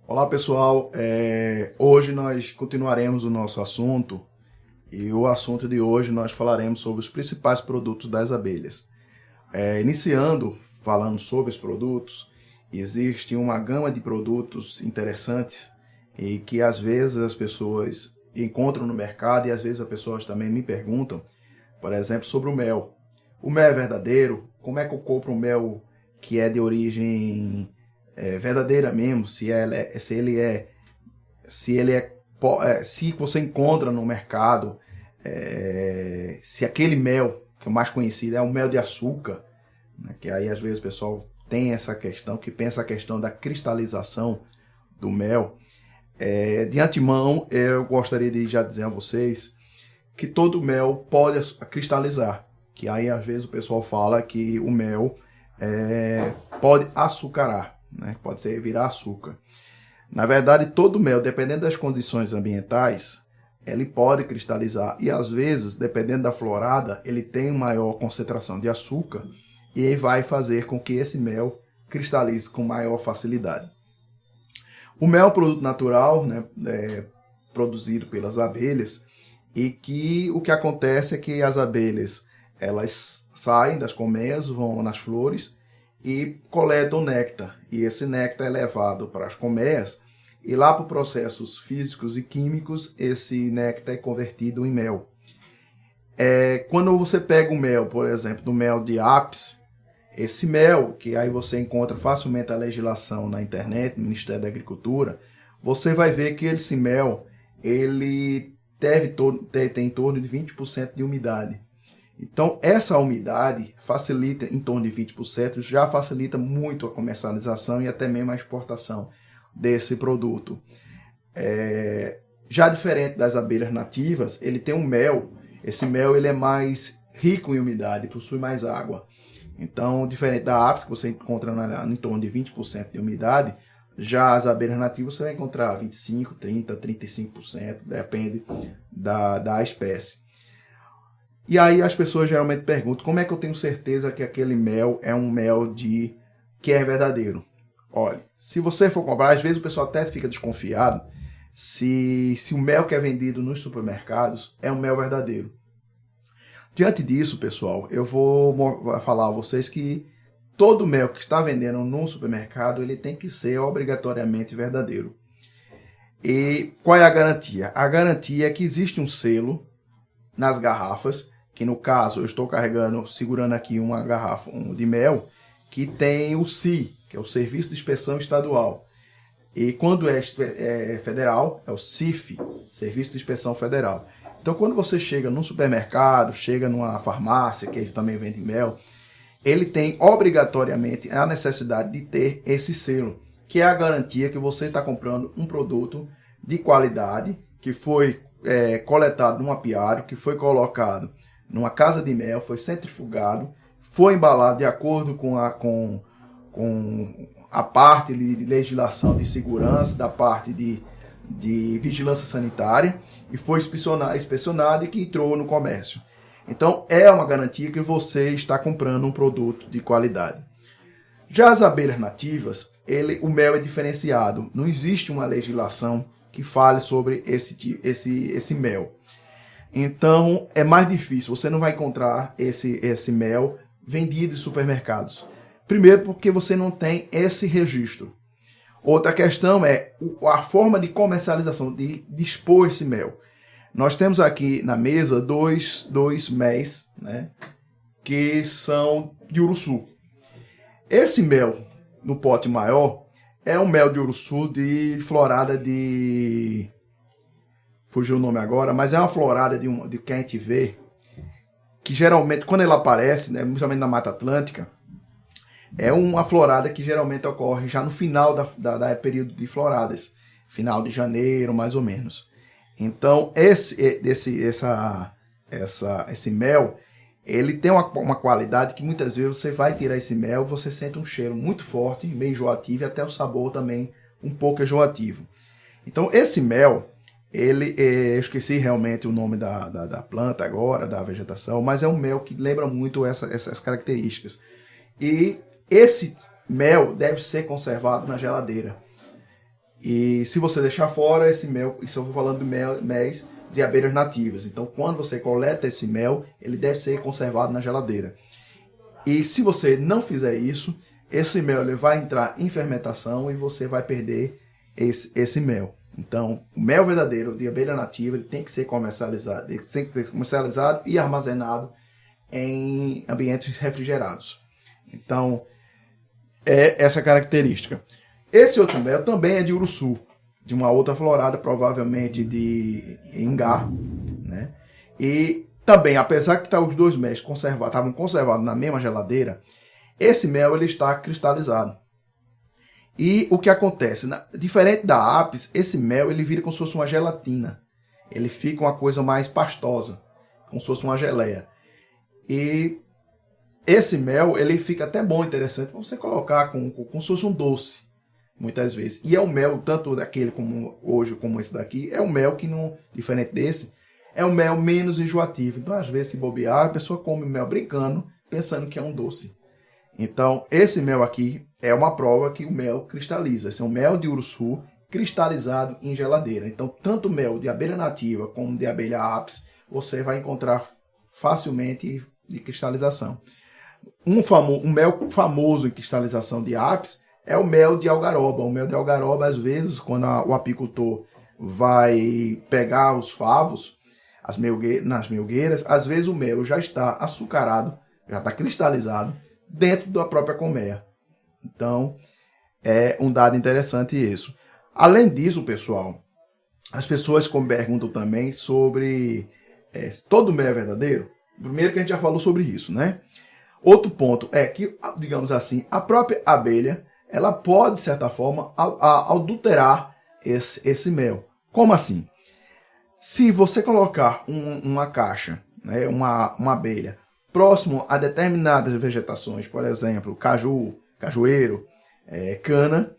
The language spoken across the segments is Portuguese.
Olá pessoal, hoje nós continuaremos o nosso assunto e o assunto de hoje nós falaremos sobre os principais produtos das abelhas. Iniciando falando sobre os produtos, existe uma gama de produtos interessantes e que às vezes as pessoas encontram no mercado e às vezes as pessoas também me perguntam, por exemplo, sobre o mel. O mel é verdadeiro? Como é que eu compro um mel que é de origem verdadeira mesmo, se você encontra no mercado, se aquele mel, que é o mais conhecido, é um mel de açúcar, né, que aí às vezes o pessoal tem essa questão, que pensa a questão da cristalização do mel. De antemão, eu gostaria de já dizer a vocês que todo mel pode cristalizar, que aí às vezes o pessoal fala que o mel pode açucarar, né? Pode ser virar açúcar. Na verdade, todo mel, dependendo das condições ambientais, ele pode cristalizar e às vezes, dependendo da florada, ele tem maior concentração de açúcar e vai fazer com que esse mel cristalize com maior facilidade. O mel é um produto natural, né, produzido pelas abelhas, e que o que acontece é que as abelhas elas saem das colmeias, vão nas flores e coletam néctar. E esse néctar é levado para as colmeias e lá por processos físicos e químicos esse néctar é convertido em mel. Quando você pega o mel, por exemplo, do mel de apis, esse mel, que aí você encontra facilmente a legislação na internet, no Ministério da Agricultura, você vai ver que esse mel ele tem em torno de 20% de umidade. Então, essa umidade facilita, em torno de 20%, já facilita muito a comercialização e até mesmo a exportação desse produto. Já diferente das abelhas nativas, ele tem um mel, esse mel ele é mais rico em umidade, possui mais água. Então, diferente da apis, que você encontra em torno de 20% de umidade, já as abelhas nativas você vai encontrar 25%, 30%, 35%, depende da espécie. E aí as pessoas geralmente perguntam, como é que eu tenho certeza que aquele mel é um mel que é verdadeiro? Olha, se você for comprar, às vezes o pessoal até fica desconfiado se o mel que é vendido nos supermercados é um mel verdadeiro. Diante disso, pessoal, eu vou falar a vocês que todo mel que está vendendo no supermercado, ele tem que ser obrigatoriamente verdadeiro. E qual é a garantia? A garantia é que existe um selo nas garrafas, que no caso eu estou segurando aqui uma garrafa de mel, que tem o SI, que é o Serviço de Inspeção Estadual. E quando é federal, é o CIF, Serviço de Inspeção Federal. Então quando você chega num supermercado, chega numa farmácia, que também vende mel, ele tem obrigatoriamente a necessidade de ter esse selo, que é a garantia que você está comprando um produto de qualidade, que foi coletado num apiário, que foi colocado numa casa de mel, foi centrifugado, foi embalado de acordo com a parte de legislação de segurança, da parte de vigilância sanitária, e foi inspecionado e que entrou no comércio. Então é uma garantia que você está comprando um produto de qualidade. Já as abelhas nativas, o mel é diferenciado, não existe uma legislação que fale sobre esse mel. Então é mais difícil, você não vai encontrar esse mel vendido em supermercados. Primeiro porque você não tem esse registro. Outra questão é a forma de comercialização, de expor esse mel. Nós temos aqui na mesa dois méis, né, que são de uruçu. Esse mel no pote maior é um mel de uruçu de florada de... fugiu o nome agora, mas é uma florada de que a gente vê, que geralmente, quando ela aparece, né, principalmente na Mata Atlântica, é uma florada que geralmente ocorre já no final da período de floradas, final de janeiro, mais ou menos. Então, esse mel, ele tem uma qualidade que muitas vezes você vai tirar esse mel, você sente um cheiro muito forte, meio enjoativo, e até o sabor também um pouco enjoativo. Então, esse mel, eu esqueci realmente o nome da planta agora, da vegetação, mas é um mel que lembra muito essas características. E esse mel deve ser conservado na geladeira. E se você deixar fora esse mel, isso eu estou falando de méis de abelhas nativas. Então, quando você coleta esse mel, ele deve ser conservado na geladeira. E se você não fizer isso, esse mel ele vai entrar em fermentação e você vai perder esse mel. Então, o mel verdadeiro de abelha nativa ele tem que ser comercializado, e armazenado em ambientes refrigerados. Então, é essa característica. Esse outro mel também é de uruçu, de uma outra florada, provavelmente de ingá, né? E também, apesar que os dois mel estavam conservados na mesma geladeira, esse mel ele está cristalizado. E o que acontece? Diferente da apis, esse mel ele vira como se fosse uma gelatina. Ele fica uma coisa mais pastosa, como se fosse uma geleia. E esse mel ele fica até bom, interessante, para você colocar como se fosse um doce, muitas vezes. E é um mel, tanto daquele como hoje, como esse daqui, é um mel que, não, diferente desse, é um mel menos enjoativo. Então, às vezes, se bobear, a pessoa come mel brincando, pensando que é um doce. Então, esse mel aqui é uma prova que o mel cristaliza. Esse é um mel de uruçu cristalizado em geladeira. Então, tanto mel de abelha nativa como de abelha apis, você vai encontrar facilmente de cristalização. Um mel famoso em cristalização de apis é o mel de algaroba. O mel de algaroba, às vezes, quando o apicultor vai pegar os favos nas melgueiras, às vezes o mel já está açucarado, já está cristalizado dentro da própria colmeia. Então, é um dado interessante isso. Além disso, pessoal, as pessoas perguntam também sobre todo mel é verdadeiro. Primeiro que a gente já falou sobre isso, né? Outro ponto é que, digamos assim, a própria abelha, ela pode, de certa forma, adulterar esse mel. Como assim? Se você colocar uma caixa, né, uma abelha, próximo a determinadas vegetações, por exemplo, caju, cajueiro, cana,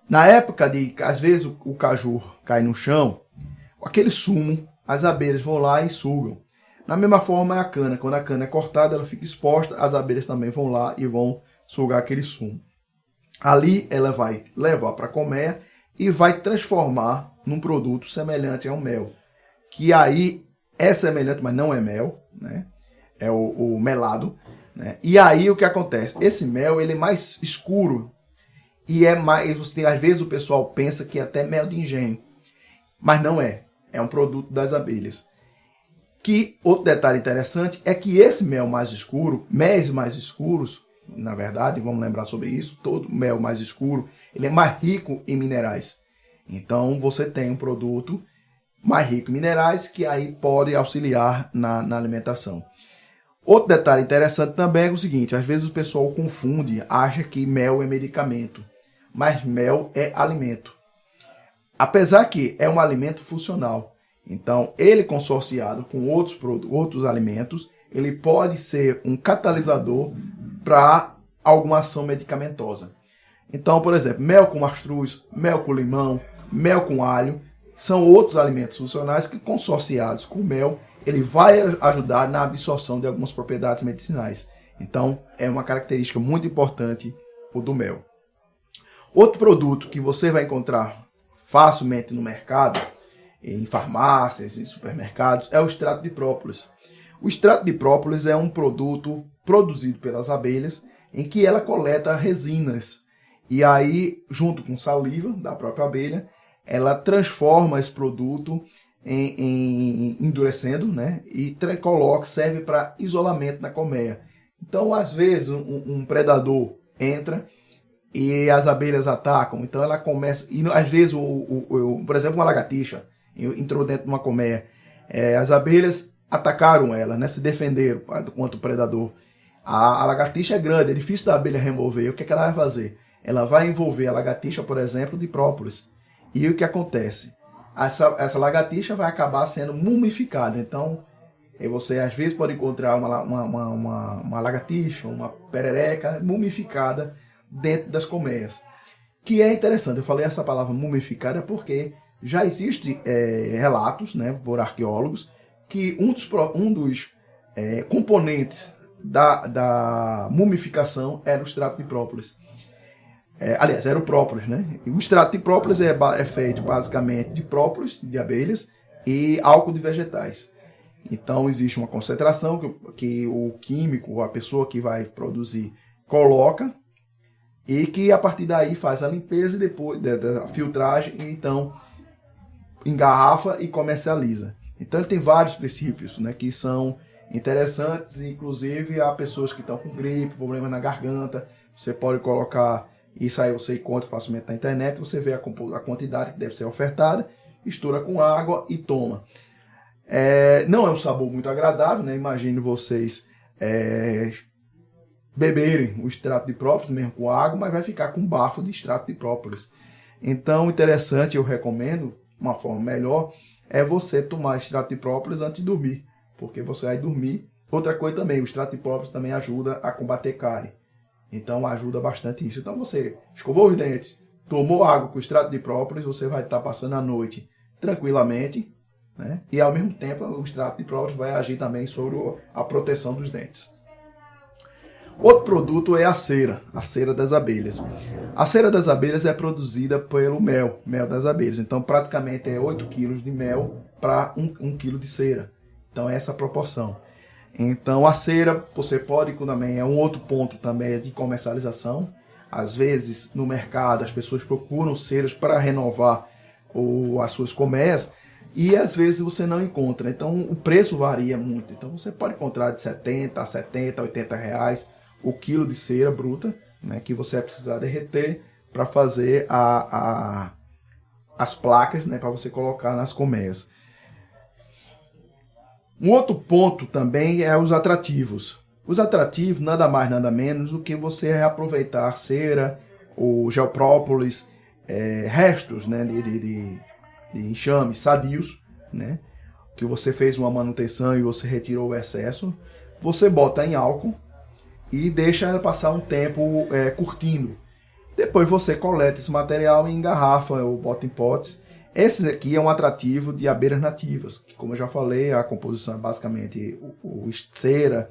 na época de, às vezes, o caju cai no chão, aquele sumo, as abelhas vão lá e sugam. Da mesma forma é a cana. Quando a cana é cortada, ela fica exposta, as abelhas também vão lá e vão sugar aquele sumo. Ali ela vai levar para a colmeia e vai transformar num produto semelhante ao mel. Que aí é semelhante, mas não é mel, né? É o melado. Né? E aí o que acontece? Esse mel ele é mais escuro e é mais. Às vezes o pessoal pensa que é até mel de engenho, mas não é. É um produto das abelhas. Que outro detalhe interessante é que esse mel mais escuro, méis mais escuros, na verdade, vamos lembrar sobre isso, todo mel mais escuro, ele é mais rico em minerais. Então você tem um produto mais rico em minerais que aí pode auxiliar na alimentação. Outro detalhe interessante também é o seguinte, às vezes o pessoal confunde, acha que mel é medicamento, mas mel é alimento. Apesar que é um alimento funcional. Então, ele consorciado com outros alimentos, ele pode ser um catalisador para alguma ação medicamentosa. Então, por exemplo, mel com mastruz, mel com limão, mel com alho, são outros alimentos funcionais que, consorciados com mel, ele vai ajudar na absorção de algumas propriedades medicinais. Então, é uma característica muito importante o do mel. Outro produto que você vai encontrar facilmente no mercado, em farmácias, em supermercados, é o extrato de própolis. O extrato de própolis é um produto produzido pelas abelhas em que ela coleta resinas. E aí, junto com saliva da própria abelha, ela transforma esse produto em endurecendo, né? E serve para isolamento na colmeia. Então, às vezes, um predador entra e as abelhas atacam. Então, ela começa... E, às vezes, por exemplo, uma lagartixa entrou dentro de uma colmeia. As abelhas atacaram ela, né? Se defenderam contra o predador. A lagartixa é grande, é difícil da abelha remover. O que ela vai fazer? Ela vai envolver a lagartixa, por exemplo, de própolis. E o que acontece? Essa lagartixa vai acabar sendo mumificada. Então, você às vezes pode encontrar uma lagartixa, uma perereca mumificada dentro das colmeias. Que é interessante, eu falei essa palavra mumificada porque já existem relatos, né, por arqueólogos, que um dos componentes da mumificação era o extrato de própolis. Aliás, era o própolis, né? E o extrato de própolis é feito basicamente de própolis, de abelhas, e álcool de vegetais. Então existe uma concentração que o químico, a pessoa que vai produzir, coloca, e que a partir daí faz a limpeza e depois da filtragem, e então engarrafa e comercializa. Então ele tem vários princípios, né, que são interessantes, inclusive a pessoas que estão com gripe, problemas na garganta. Você pode colocar isso aí, você encontra facilmente na internet, você vê a quantidade que deve ser ofertada, mistura com água e toma. Não é um sabor muito agradável, né? Imagine vocês beberem o extrato de própolis mesmo com água, mas vai ficar com bafo de extrato de própolis. Então, interessante, eu recomendo, uma forma melhor, é você tomar extrato de própolis antes de dormir, porque você vai dormir. Outra coisa também, o extrato de própolis também ajuda a combater cárie. Então ajuda bastante isso. Então você escovou os dentes, tomou água com extrato de própolis, você vai estar passando a noite tranquilamente, né? E ao mesmo tempo o extrato de própolis vai agir também sobre a proteção dos dentes. Outro produto é a cera das abelhas. A cera das abelhas é produzida pelo mel das abelhas. Então praticamente é 8 kg de mel para 1 kg de cera. Então é essa a proporção. Então a cera, você pode também, é um outro ponto também de comercialização. Às vezes no mercado as pessoas procuram ceras para renovar as suas colmeias e às vezes você não encontra. Então o preço varia muito. Então você pode encontrar de 70 a 70, 80 reais o quilo de cera bruta, né, que você vai precisar derreter para fazer as placas, né, para você colocar nas colmeias. Um outro ponto também é os atrativos. Os atrativos nada mais nada menos do que você reaproveitar cera, o gel própolis, restos, né, de enxames sadios, né, que você fez uma manutenção e você retirou o excesso, você bota em álcool e deixa passar um tempo curtindo. Depois você coleta esse material e engarrafa ou bota em potes. Esse aqui é um atrativo de abelhas nativas, que, como eu já falei, a composição é basicamente o cera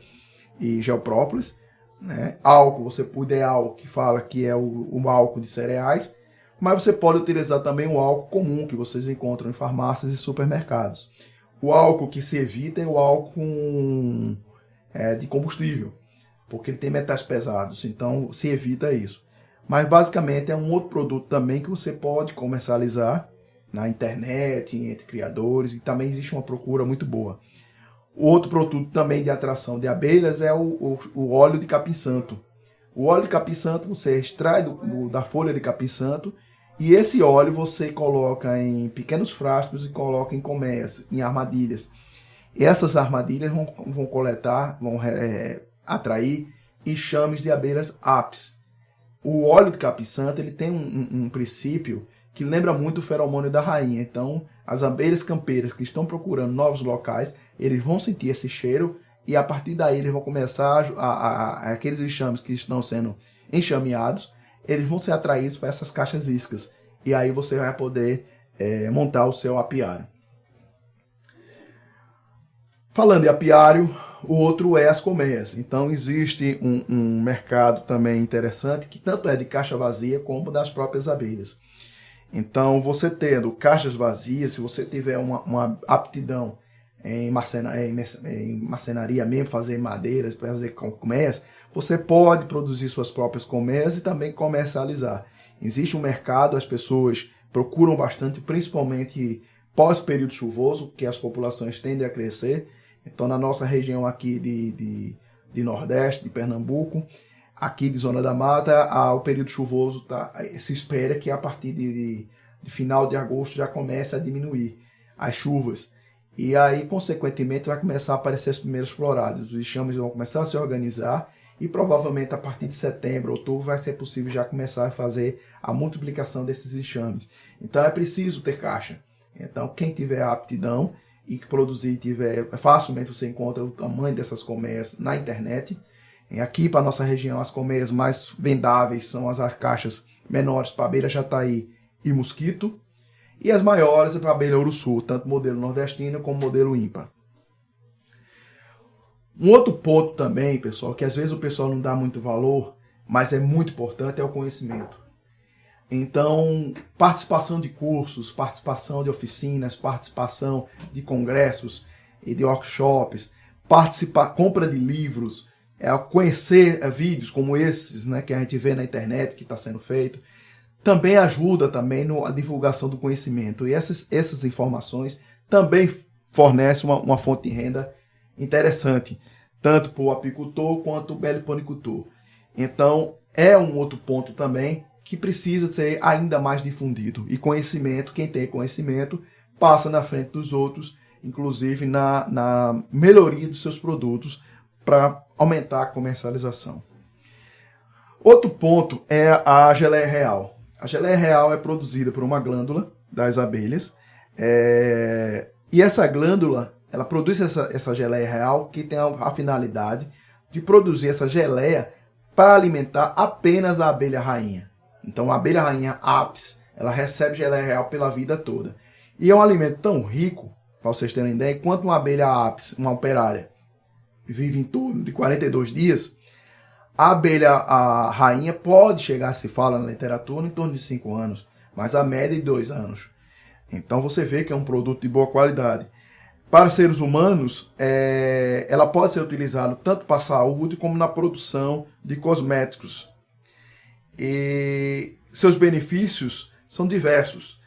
e gel própolis, né? Álcool, o ideal que fala que é o álcool de cereais, mas você pode utilizar também o álcool comum que vocês encontram em farmácias e supermercados. O álcool que se evita é o álcool de combustível, porque ele tem metais pesados, então se evita isso. Mas basicamente é um outro produto também que você pode comercializar na internet, entre criadores, e também existe uma procura muito boa. O outro produto também de atração de abelhas é o óleo de capim-santo. O óleo de capim-santo você extrai da folha de capim-santo e esse óleo você coloca em pequenos frascos e coloca em colmeias, em armadilhas. E essas armadilhas vão coletar, vão atrair enxames de abelhas apis. O óleo de capim-santo ele tem um princípio que lembra muito o feromônio da rainha. Então, as abelhas campeiras que estão procurando novos locais, eles vão sentir esse cheiro e a partir daí eles vão começar aqueles enxames que estão sendo enxameados, eles vão ser atraídos para essas caixas iscas. E aí você vai poder montar o seu apiário. Falando em apiário, o outro é as colmeias. Então existe um mercado também interessante que tanto é de caixa vazia como das próprias abelhas. Então você tendo caixas vazias, se você tiver uma aptidão em marcenaria mesmo, fazer madeiras, fazer colmeias, você pode produzir suas próprias colmeias e também comercializar. Existe um mercado, as pessoas procuram bastante, principalmente pós-período chuvoso, que as populações tendem a crescer. Então na nossa região aqui de Nordeste, de Pernambuco, aqui de Zona da Mata, o período chuvoso se espera que a partir de final de agosto já comece a diminuir as chuvas. E aí, consequentemente, vai começar a aparecer as primeiras floradas. Os enxames vão começar a se organizar e provavelmente a partir de setembro, outubro, vai ser possível já começar a fazer a multiplicação desses enxames. Então é preciso ter caixa. Então quem tiver aptidão e que produzir, facilmente você encontra o tamanho dessas colmeias na internet. Aqui para a nossa região, as colmeias mais vendáveis são as caixas menores para abelha jataí e mosquito. E as maiores é para abelha uruçu, tanto modelo nordestino como modelo ímpar. Um outro ponto também, pessoal, que às vezes o pessoal não dá muito valor, mas é muito importante, é o conhecimento. Então, participação de cursos, participação de oficinas, participação de congressos e de workshops, compra de livros, conhecer vídeos como esses, né, que a gente vê na internet que está sendo feito, também ajuda também na divulgação do conhecimento. E essas informações também fornecem uma fonte de renda interessante, tanto para o apicultor quanto o meliponicultor. Então, é um outro ponto também que precisa ser ainda mais difundido. E conhecimento, quem tem conhecimento, passa na frente dos outros, inclusive na melhoria dos seus produtos, para aumentar a comercialização. Outro ponto é a geleia real. A geleia real é produzida por uma glândula das abelhas, e essa glândula, ela produz essa geleia real, que tem a finalidade de produzir essa geleia para alimentar apenas a abelha rainha. Então, a abelha rainha Apis, ela recebe geleia real pela vida toda. E é um alimento tão rico, para vocês terem ideia, enquanto uma abelha Apis, uma operária, vive em torno de 42 dias, a rainha pode chegar, se fala na literatura, em torno de 5 anos, mas a média é de 2 anos. Então, você vê que é um produto de boa qualidade. Para seres humanos, ela pode ser utilizada tanto para a saúde como na produção de cosméticos. E seus benefícios são diversos.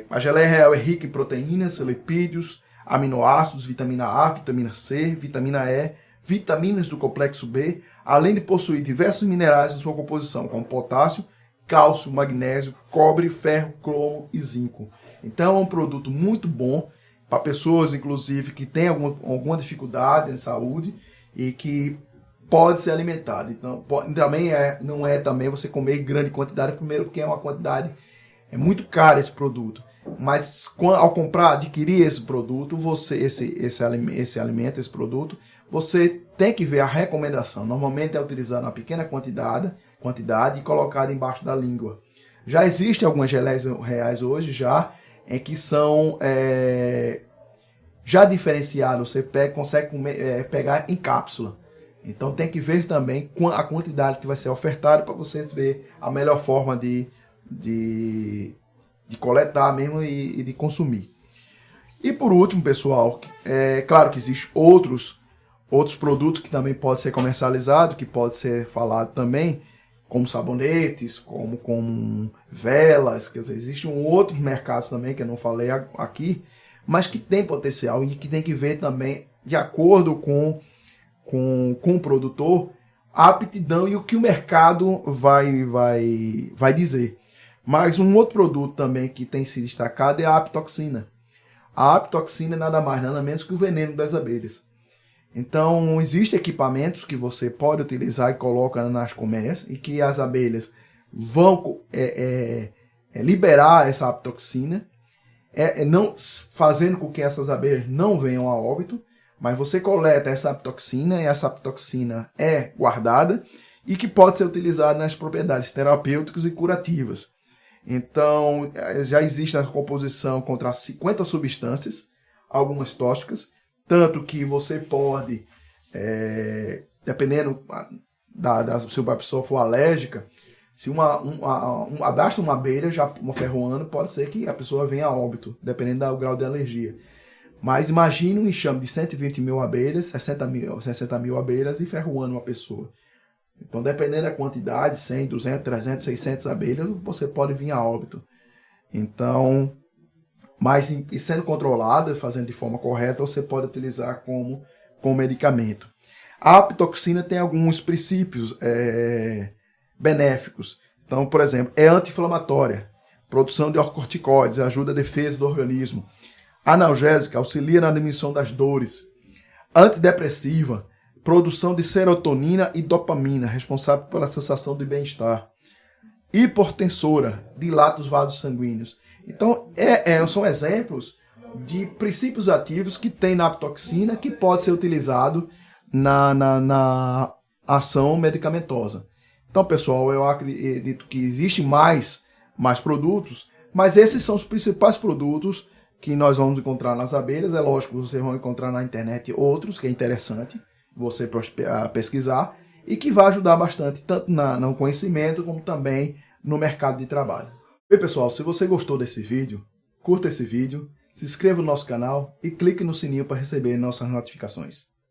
A geleia real é rica em proteínas, lipídios, aminoácidos, vitamina A, vitamina C, vitamina E, vitaminas do complexo B, além de possuir diversos minerais em sua composição, como potássio, cálcio, magnésio, cobre, ferro, cromo e zinco. Então é um produto muito bom para pessoas, inclusive, que têm alguma dificuldade em saúde e que pode ser alimentado. Então, também não é também você comer em grande quantidade, primeiro porque é uma quantidade, é muito caro esse produto. Mas ao comprar, adquirir esse produto, esse produto, você tem que ver a recomendação. Normalmente é utilizado uma pequena quantidade e colocado embaixo da língua. Já existem algumas geleias reais hoje em que são já diferenciadas, você consegue pegar em cápsula. Então tem que ver também a quantidade que vai ser ofertada para você ver a melhor forma de coletar mesmo e de consumir. E por último, pessoal, claro que existem outros produtos que também podem ser comercializados, que pode ser falado também, como sabonetes, como velas, quer dizer, existem outros mercados também que eu não falei aqui, mas que tem potencial e que tem que ver também, de acordo com o produtor, a aptidão e o que o mercado vai dizer. Mas um outro produto também que tem se destacado é a apitoxina. A apitoxina é nada mais, nada menos que o veneno das abelhas. Então, existem equipamentos que você pode utilizar e coloca nas colmeias e que as abelhas vão liberar essa apitoxina, não fazendo com que essas abelhas não venham a óbito, mas você coleta essa apitoxina e essa apitoxina é guardada e que pode ser utilizada nas propriedades terapêuticas e curativas. Então, já existe na composição contra 50 substâncias, algumas tóxicas, tanto que você pode, dependendo se a pessoa for alérgica, se abaixo de uma abelha, uma ferroando, pode ser que a pessoa venha a óbito, dependendo do grau de alergia. Mas imagine um enxame de 120 mil abelhas, 60 mil abelhas e ferroando uma pessoa. Então, dependendo da quantidade, 100, 200, 300, 600 abelhas, você pode vir a óbito. Então, mas sendo controlada, fazendo de forma correta, você pode utilizar como medicamento. A apitoxina tem alguns princípios benéficos. Então, por exemplo, é anti-inflamatória, produção de corticoides, ajuda a defesa do organismo. Analgésica, auxilia na diminuição das dores. Antidepressiva, produção de serotonina e dopamina, responsável pela sensação de bem-estar. Hipertensora, dilata os vasos sanguíneos. Então, são exemplos de princípios ativos que tem na apitoxina que pode ser utilizado na ação medicamentosa. Então, pessoal, eu acredito que existem mais produtos, mas esses são os principais produtos que nós vamos encontrar nas abelhas. É lógico que vocês vão encontrar na internet outros, que é interessante você pesquisar, e que vai ajudar bastante, tanto no conhecimento, como também no mercado de trabalho. Bem, pessoal, se você gostou desse vídeo, curta esse vídeo, se inscreva no nosso canal e clique no sininho para receber nossas notificações.